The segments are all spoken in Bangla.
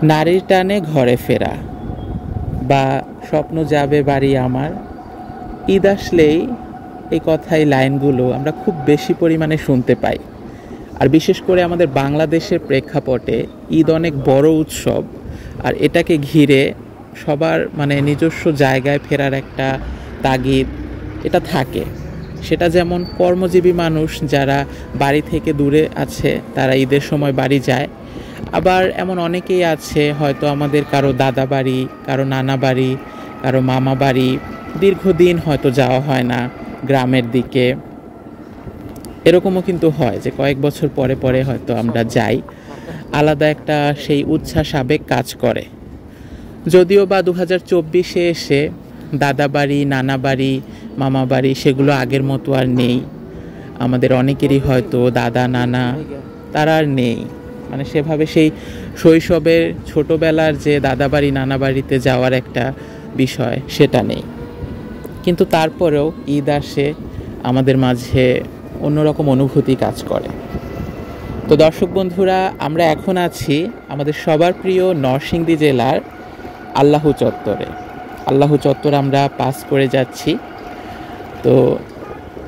নারীর টানে ঘরে ফেরা বা স্বপ্ন যাবে বাড়ি আমার, ঈদ আসলেই এই কথাই লাইনগুলো আমরা খুব বেশি পরিমাণে শুনতে পাই। আর বিশেষ করে আমাদের বাংলাদেশের প্রেক্ষাপটে ঈদ অনেক বড় উৎসব, আর এটাকে ঘিরে সবার নিজস্ব জায়গায় ফেরার একটা তাগিদ এটা থাকে। সেটা যেমন কর্মজীবী মানুষ যারা বাড়ি থেকে দূরে আছে তারা ঈদের সময় বাড়ি যায়, আবার এমন অনেকেই আছে হয়তো আমাদের কারো দাদা বাড়ি, কারো নানা বাড়ি, কারো মামা বাড়ি দীর্ঘদিন হয়তো যাওয়া হয় না গ্রামের দিকে। এরকমও কিন্তু হয় যে কয়েক বছর পরে পরে হয়তো আমরা যাই, আলাদা একটা সেই উচ্ছ্বাস আবেগ কাজ করে। যদিও বা 2024-এ এসে দাদা বাড়ি, নানা বাড়ি, মামা বাড়ি সেগুলো আগের মতো আর নেই। আমাদের অনেকেরই হয়তো দাদা নানা তারা আর নেই, সেভাবে সেই শৈশবের ছোটোবেলার যে দাদা বাড়ি নানা বাড়িতে যাওয়ার একটা বিষয় সেটা নেই। কিন্তু তারপরেও ঈদ আসে আমাদের মাঝে অন্যরকম অনুভূতি কাজ করে। তো দর্শক বন্ধুরা, আমরা এখন আছি আমাদের সবার প্রিয় নরসিংদী জেলার আল্লাহু চত্বরে। আল্লাহু চত্বর আমরা পাস করে যাচ্ছি। তো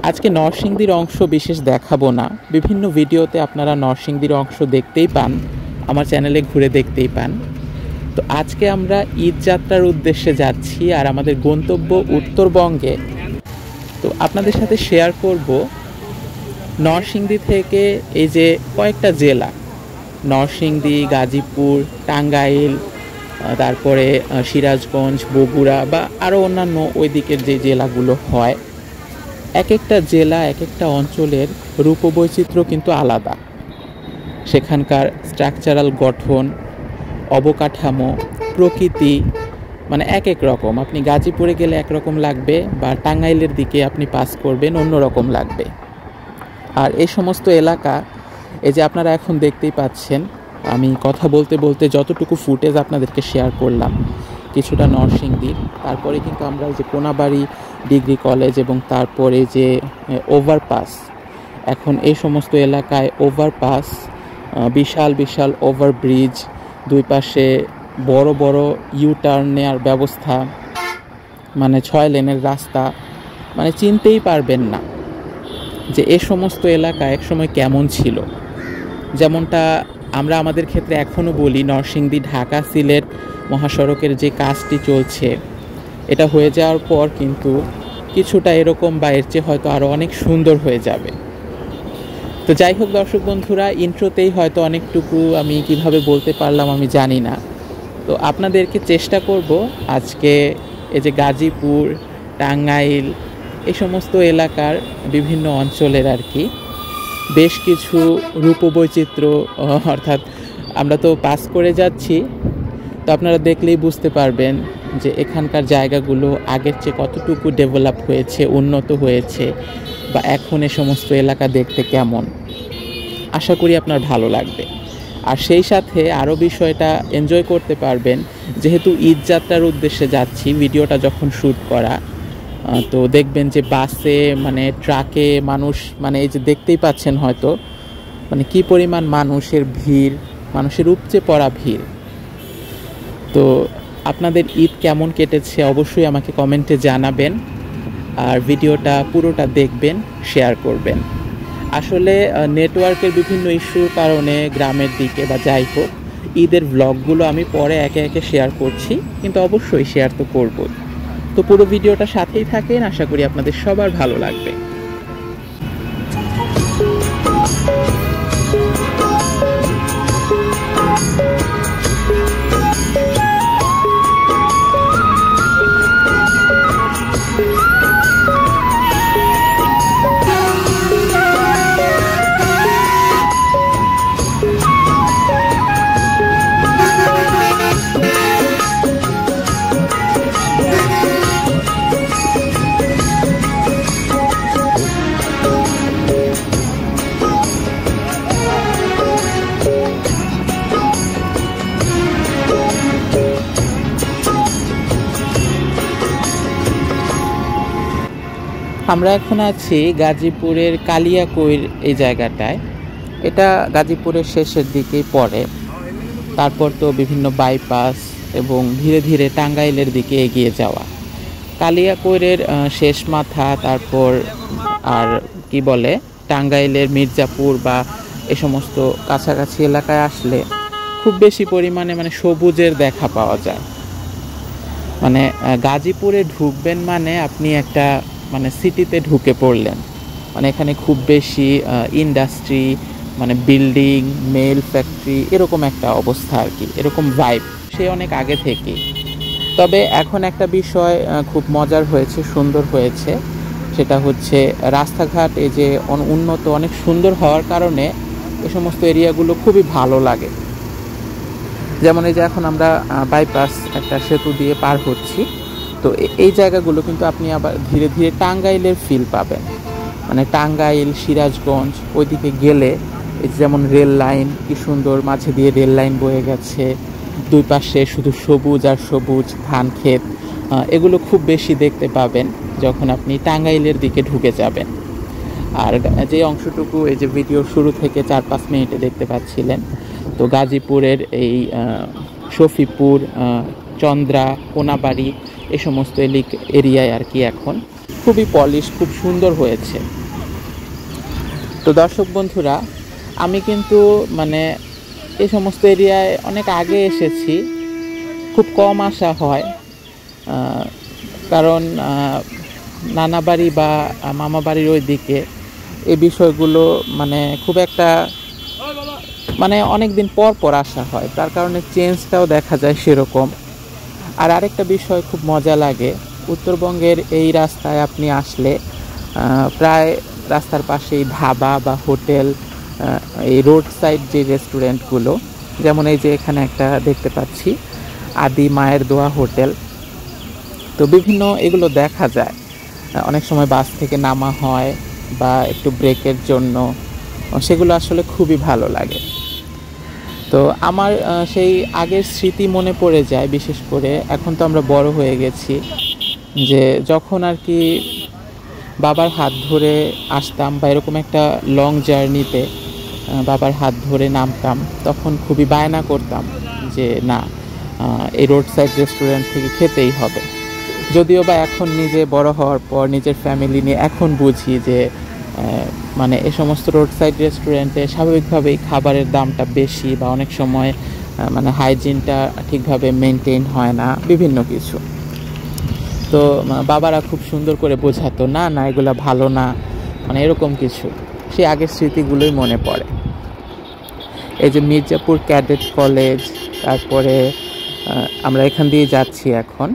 আজকে নরসিংদীর অংশ বিশেষ দেখাবো না, বিভিন্ন ভিডিওতে আপনারা নরসিংদীর অংশ দেখতেই পান, আমার চ্যানেলে ঘুরে দেখতেই পান। তো আজকে আমরা ঈদ যাত্রার উদ্দেশ্যে যাচ্ছি, আর আমাদের গন্তব্য উত্তরবঙ্গে। তো আপনাদের সাথে শেয়ার করব নরসিংদী থেকে এই যে কয়েকটা জেলা, নরসিংদী, গাজীপুর, টাঙ্গাইল, তারপরে সিরাজগঞ্জ, বগুড়া বা আরও অন্যান্য ওই দিকের যে জেলাগুলো হয়, এক একটা জেলা এক একটা অঞ্চলের রূপবৈচিত্র্য কিন্তু আলাদা। সেখানকার স্ট্রাকচারাল গঠন, অবকাঠামো, প্রকৃতি এক এক রকম। আপনি গাজীপুরে গেলে একরকম লাগবে, বা টাঙ্গাইলের দিকে আপনি পাস করবেন অন্যরকম লাগবে। আর এই সমস্ত এলাকা, এই যে আপনারা এখন দেখতেই পাচ্ছেন, আমি কথা বলতে বলতে যতটুকু ফুটেজ আপনাদেরকে শেয়ার করলাম কিছুটা নরসিংদীর, তারপরে কিন্তু আমরা যে কোনাবাড়ি ডিগ্রি কলেজ এবং তারপরে যে ওভারপাস, এখন এই সমস্ত এলাকায় ওভারপাস, বিশাল বিশাল ওভারব্রিজ, দুই পাশে বড় বড় ইউটার্ন নেওয়ার ব্যবস্থা, 6 লেনের রাস্তা, চিনতেই পারবেন না যে এ সমস্ত এলাকা একসময় কেমন ছিল। যেমনটা আমরা আমাদের ক্ষেত্রে এখনও বলি, নরসিংদী ঢাকা সিলেট মহাসড়কের যে কাজটি চলছে, এটা হয়ে যাওয়ার পর কিন্তু কিছুটা এরকম বা এর চেয়ে হয়তো আরও অনেক সুন্দর হয়ে যাবে। তো যাই হোক দর্শক বন্ধুরা, ইন্ট্রোতেই হয়তো অনেকটুকু আমি কিভাবে বলতে পারলাম আমি জানি না। তো আপনাদেরকে চেষ্টা করব আজকে এই যে গাজীপুর, টাঙ্গাইল এই সমস্ত এলাকার বিভিন্ন অঞ্চলের বেশ কিছু রূপবৈচিত্র্য, অর্থাৎ আমরা তো পাস করে যাচ্ছি, তো আপনারা দেখলেই বুঝতে পারবেন যে এখানকার জায়গাগুলো আগের চেয়ে কতটুকু ডেভেলপ হয়েছে, উন্নত হয়েছে, বা এখন এ সমস্ত এলাকা দেখতে কেমন। আশা করি আপনার ভালো লাগবে। আর সেই সাথে আরও বিষয়টা এনজয় করতে পারবেন, যেহেতু ঈদ যাত্রার উদ্দেশ্যে যাচ্ছি, ভিডিওটা যখন শ্যুট করা, তো দেখবেন যে বাসে ট্রাকে মানুষ, এই যে দেখতেই পাচ্ছেন হয়তো কি পরিমাণ মানুষের ভিড়, মানুষের উপচে পড়া ভিড়। তো আপনাদের ঈদ কেমন কেটেছে অবশ্যই আমাকে কমেন্টে জানাবেন, আর ভিডিওটা পুরোটা দেখবেন, শেয়ার করবেন। আসলে নেটওয়ার্কের বিভিন্ন ইস্যুর কারণে গ্রামের দিকে বা যাই হোক, ঈদের ব্লগগুলো আমি পরে একে একে শেয়ার করছি, কিন্তু অবশ্যই শেয়ার তো করবই। তো পুরো ভিডিওটা সাথেই থাকেন, আশা করি আপনাদের সবার ভালো লাগবে। আমরা এখন আছি গাজীপুরের কালিয়াকৈর এই জায়গাটায়। এটা গাজীপুরের শেষের দিকেই পড়ে। তারপর তো বিভিন্ন বাইপাস এবং ধীরে ধীরে টাঙ্গাইলের দিকে এগিয়ে যাওয়া। কালিয়াকৈরের শেষ মাথা, তারপর আর কি বলে টাঙ্গাইলের মির্জাপুর বা এ সমস্ত কাছাকাছি এলাকায় আসলে খুব বেশি পরিমাণে মানে সবুজের দেখা পাওয়া যায়। মানে গাজীপুরে ঢুকবেন মানে আপনি একটা মানে সিটিতে ঢুকে পড়লেন। মানে এখানে খুব বেশি ইন্ডাস্ট্রি, মানে বিল্ডিং, মেল ফ্যাক্টরি, এরকম একটা অবস্থা আর কি, এরকম ভাইব সে অনেক আগে থেকেই। তবে এখন একটা বিষয় খুব মজার হয়েছে, সুন্দর হয়েছে, সেটা হচ্ছে রাস্তাঘাট এই যে উন্নত, অনেক সুন্দর হওয়ার কারণে এই সমস্ত এরিয়াগুলো খুবই ভালো লাগে। যেমন এই যে এখন আমরা বাইপাস একটা সেতু দিয়ে পার হচ্ছি, তো এই জায়গাগুলো কিন্তু আপনি আবার ধীরে ধীরে টাঙ্গাইলের ফিল পাবেন। মানে টাঙ্গাইল, সিরাজগঞ্জ ওইদিকে গেলে এই যেমন রেল লাইন, কি সুন্দর মাঝে দিয়ে রেল লাইন বয়ে গেছে, দুই পাশে শুধু সবুজ আর সবুজ, ধান ক্ষেত, এগুলো খুব বেশি দেখতে পাবেন যখন আপনি টাঙ্গাইলের দিকে ঢুকে যাবেন। আর যে অংশটুকু এই যে ভিডিও শুরু থেকে 4-5 মিনিটে দেখতে পাচ্ছিলেন, তো গাজীপুরের এই শফিপুর, চন্দ্রা, কোনাবাড়ি এই সমস্ত এরিয়ায় আর কি এখন খুবই পলিশ, খুব সুন্দর হয়েছে। তো দর্শক বন্ধুরা, আমি কিন্তু মানে এই সমস্ত এরিয়ায় অনেক আগে এসেছি, খুব কম আসা হয়, কারণ নানা বাড়ি বা মামা বাড়ির ওই দিকে এই বিষয়গুলো মানে খুব একটা মানে অনেক দিন পর পর আসা হয়, তার কারণে চেঞ্জটাও দেখা যায় সেরকম। আর আরেকটা বিষয় খুব মজা লাগে, উত্তরবঙ্গের এই রাস্তায় আপনি আসলে প্রায় রাস্তার পাশেই ধাবা বা হোটেল, এই রোড সাইড যে রেস্টুরেন্টগুলো, যেমন এই যে এখানে একটা দেখতে পাচ্ছি আদি মায়ের দোয়া হোটেল, তো বিভিন্ন এগুলো দেখা যায়। অনেক সময় বাস থেকে নামা হয় বা একটু ব্রেকের জন্য, সেগুলো আসলে খুবই ভালো লাগে। তো আমার সেই আগের স্মৃতি মনে পড়ে যায়, বিশেষ করে এখন তো আমরা বড় হয়ে গেছি, যে যখন আর কি বাবার হাত ধরে আসতাম বা এরকম একটা লং জার্নিতে বাবার হাত ধরে নামতাম, তখন খুবই বায়না করতাম যে না, এই রোড সাইড রেস্টুরেন্ট থেকে খেতেই হবে। যদিও বা এখন নিজে বড় হওয়ার পর নিজের ফ্যামিলি নিয়ে এখন বুঝি যে মানে এ সমস্ত রোড সাইড রেস্টুরেন্টে স্বাভাবিকভাবেই খাবারের দামটা বেশি, বা অনেক সময় মানে হাইজিনটা ঠিকভাবে মেনটেন হয় না, বিভিন্ন কিছু। তো বাবারা খুব সুন্দর করে বোঝাতো, না না এগুলো ভালো না, মানে এরকম কিছু। সেই আগের স্মৃতিগুলোই মনে পড়ে। এই যে মির্জাপুর ক্যাডেট কলেজ, তারপরে আমরা এখান দিয়ে যাচ্ছি এখন,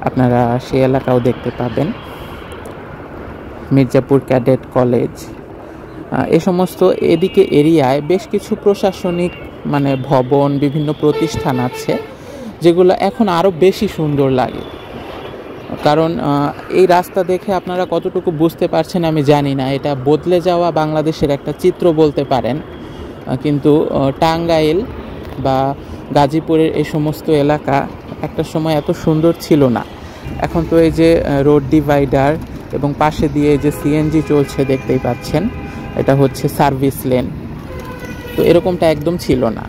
আপনারা সেই এলাকাও দেখতে পাবেন, মির্জাপুর ক্যাডেট কলেজ। এই সমস্ত এদিকে এরিয়ায় বেশ কিছু প্রশাসনিক মানে ভবন, বিভিন্ন প্রতিষ্ঠান আছে, যেগুলো এখন আরও বেশি সুন্দর লাগে। কারণ এই রাস্তা দেখে আপনারা কতটুকু বুঝতে পারছেন আমি জানি না, এটা বদলে যাওয়া বাংলাদেশের একটা চিত্র বলতে পারেন। কিন্তু টাঙ্গাইল বা গাজীপুরের এই সমস্ত এলাকা একটা সময় এত সুন্দর ছিল না। এখন তো এই যে রোড ডিভাইডার এবং পাশে দিয়ে যে সিএনজি চলছে দেখতেই পাচ্ছেন, এটা হচ্ছে সার্ভিস লেন। তো এরকমটা একদম ছিল না।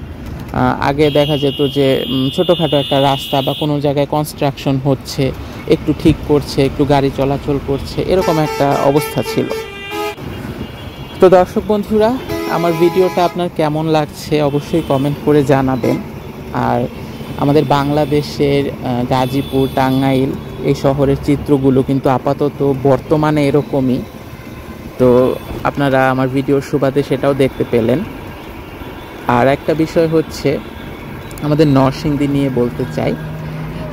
আগে দেখা যেত যে ছোটোখাটো একটা রাস্তা বা কোনো জায়গায় কনস্ট্রাকশন হচ্ছে, একটু ঠিক করছে, একটু গাড়ি চলাচল করছে, এরকম একটা অবস্থা ছিল। তো দর্শক বন্ধুরা, আমার ভিডিওটা আপনার কেমন লাগছে অবশ্যই কমেন্ট করে জানাবেন। আর আমাদের বাংলাদেশের গাজীপুর, টাঙ্গাইল এই শহরের চিত্রগুলো কিন্তু আপাতত বর্তমানে এরকমই। তো আপনারা আমার ভিডিওর সুবাদে সেটাও দেখতে পেলেন। আর একটা বিষয় হচ্ছে আমাদের নরসিংদী নিয়ে বলতে চাই।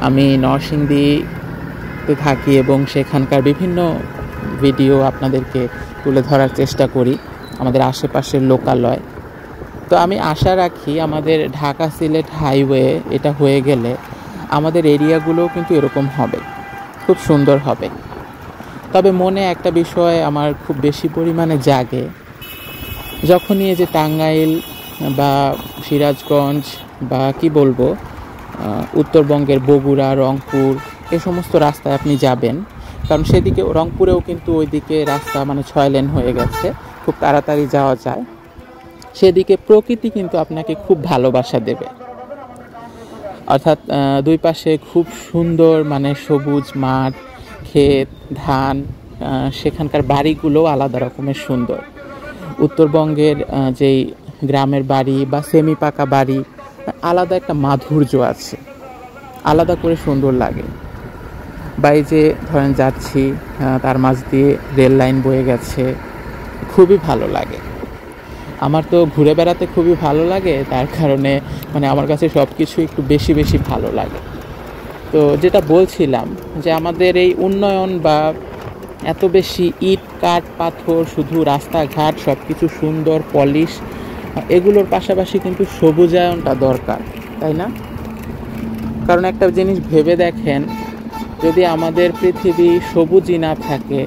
আমি নরসিংদীতে থাকি এবং সেখানকার বিভিন্ন ভিডিও আপনাদেরকে তুলে ধরার চেষ্টা করি, আমাদের আশেপাশের লোকালয়। তো আমি আশা রাখি আমাদের ঢাকা সিলেট হাইওয়ে এটা হয়ে গেলে আমাদের এরিয়াগুলোও কিন্তু এরকম হবে, খুব সুন্দর হবে। তবে মনে একটা বিষয় আমার খুব বেশি পরিমাণে জাগে, যখনই এই যে টাঙ্গাইল বা সিরাজগঞ্জ বা কি বলবো উত্তরবঙ্গের বগুড়া, রংপুর এই সমস্ত রাস্তায় আপনি যাবেন, কারণ সেদিকে রংপুরেও কিন্তু ওইদিকে রাস্তা মানে 6 লেন হয়ে গেছে, খুব তাড়াতাড়ি যাওয়া যায়। সেদিকে প্রকৃতি কিন্তু আপনাকে খুব ভালোবাসা দেবে। অর্থাৎ দুই পাশে খুব সুন্দর মানে সবুজ মাঠ, ক্ষেত, ধান, সেখানকার বাড়িগুলো আলাদা রকমের সুন্দর। উত্তরবঙ্গের যেই গ্রামের বাড়ি বা সেমি পাকা বাড়ি, আলাদা একটা মাধুর্য আছে, আলাদা করে সুন্দর লাগে। বা এই যে ধরেন যাচ্ছি, তার মাঝ দিয়ে রেল লাইন বয়ে গেছে, খুবই ভালো লাগে। আমার তো ঘুরে বেড়াতে খুবই ভালো লাগে, তার কারণে মানে আমার কাছে সব কিছু একটু বেশি বেশি ভালো লাগে। তো যেটা বলছিলাম যে আমাদের এই উন্নয়ন বা এত বেশি ইট কাঠ পাথর, শুধু রাস্তাঘাট সব কিছু সুন্দর পলিশ, এগুলোর পাশাপাশি কিন্তু সবুজায়নটা দরকার, তাই না? কারণ একটা জিনিস ভেবে দেখেন, যদি আমাদের পৃথিবী সবুজই না থাকে,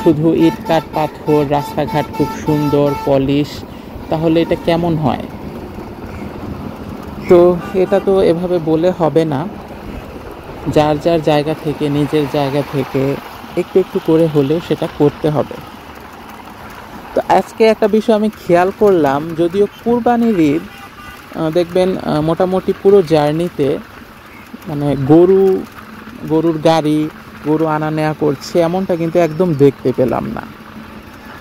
শুধু ইট কাঠ পাথর, রাস্তাঘাট খুব সুন্দর পলিশ, তাহলে এটা কেমন হয়? তো এটা তো এভাবে বলে হবে না, যার যার জায়গা থেকে, নিজের জায়গা থেকে একটু একটু করে হলেও সেটা করতে হবে। তো আজকে একটা বিষয় আমি খেয়াল করলাম, যদিও কুরবানির ঈদ, দেখবেন মোটামুটি পুরো জার্নিতে মানে গরুর গাড়ি, গরু আনা নেওয়া করছে এমনটা কিন্তু একদম দেখতে পেলাম না।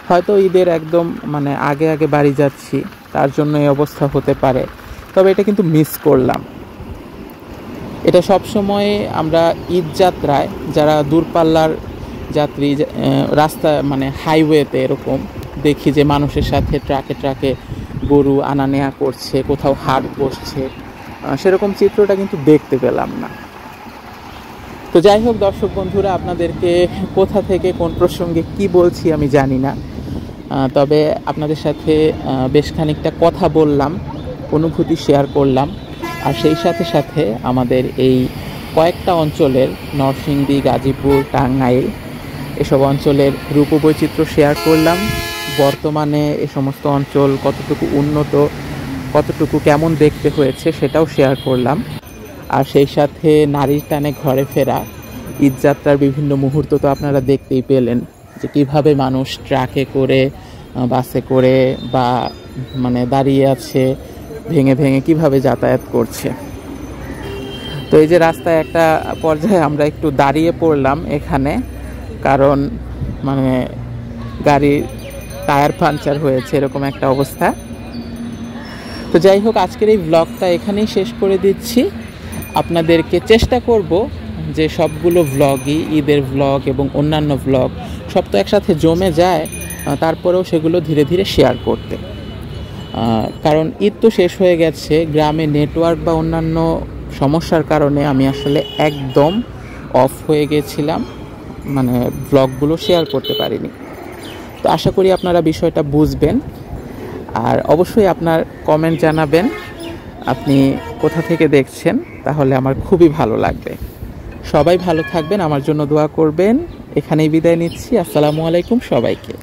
হয়তো ঈদের একদম মানে আগে আগে বাড়ি যাচ্ছি, তার জন্য এই অবস্থা হতে পারে, তবে এটা কিন্তু মিস করলাম। এটা সবসময় আমরা ঈদ যাত্রায় যারা দূরপাল্লার যাত্রী, রাস্তা মানে হাইওয়েতে এরকম দেখি যে মানুষের সাথে ট্রাকে ট্রাকে গরু আনা নেওয়া করছে, কোথাও হাট বসছে, সেরকম চিত্রটা কিন্তু দেখতে পেলাম না। তো যাই হোক দর্শক বন্ধুরা, আপনাদেরকে কোথা থেকে কোন প্রসঙ্গে কি বলছি আমি জানি না, তবে আপনাদের সাথে বেশ খানিকটা কথা বললাম, অনুভূতি শেয়ার করলাম, আর সেই সাথে সাথে আমাদের এই কয়েকটা অঞ্চলের, নরসিংদী, গাজীপুর, টাঙ্গাইল, এসব অঞ্চলের রূপবৈচিত্র্য শেয়ার করলাম। বর্তমানে এ সমস্ত অঞ্চল কতটুকু উন্নত, কতটুকু কেমন দেখতে হয়েছে সেটাও শেয়ার করলাম। আর সেই সাথে নারীর টানে ঘরে ফেরা, ঈদযাত্রার বিভিন্ন মুহূর্ত তো আপনারা দেখতেই পেলেন, যে কীভাবে মানুষ ট্রাকে করে, বাসে করে বা মানে দাঁড়িয়ে আছে, ভেঙে ভেঙে কিভাবে যাতায়াত করছে। তো এই যে রাস্তায় একটা পর্যায়ে আমরা একটু দাঁড়িয়ে পড়লাম এখানে, কারণ মানে গাড়ির টায়ার পাঞ্চার হয়েছে, এরকম একটা অবস্থা। তো যাই হোক, আজকের এই ব্লগটা এখানেই শেষ করে দিচ্ছি। আপনাদেরকে চেষ্টা করব যে সবগুলো ব্লগই, ঈদের ব্লগ এবং অন্যান্য ব্লগ সব তো একসাথে জমে যায়, তারপরেও সেগুলো ধীরে ধীরে শেয়ার করতে। কারণ ঈদ তো শেষ হয়ে গেছে, গ্রামে নেটওয়ার্ক বা অন্যান্য সমস্যার কারণে আমি আসলে একদম অফ হয়ে গেছিলাম, মানে ব্লগগুলো শেয়ার করতে পারিনি। তো আশা করি আপনারা বিষয়টা বুঝবেন, আর অবশ্যই আপনার কমেন্ট জানাবেন আপনি কোথা থেকে দেখছেন, তাহলে আমার খুবই ভালো লাগবে। সবাই ভালো থাকবেন, আমার জন্য দোয়া করবেন। এখানেই বিদায় নিচ্ছি। আসসালামু আলাইকুম সবাইকে।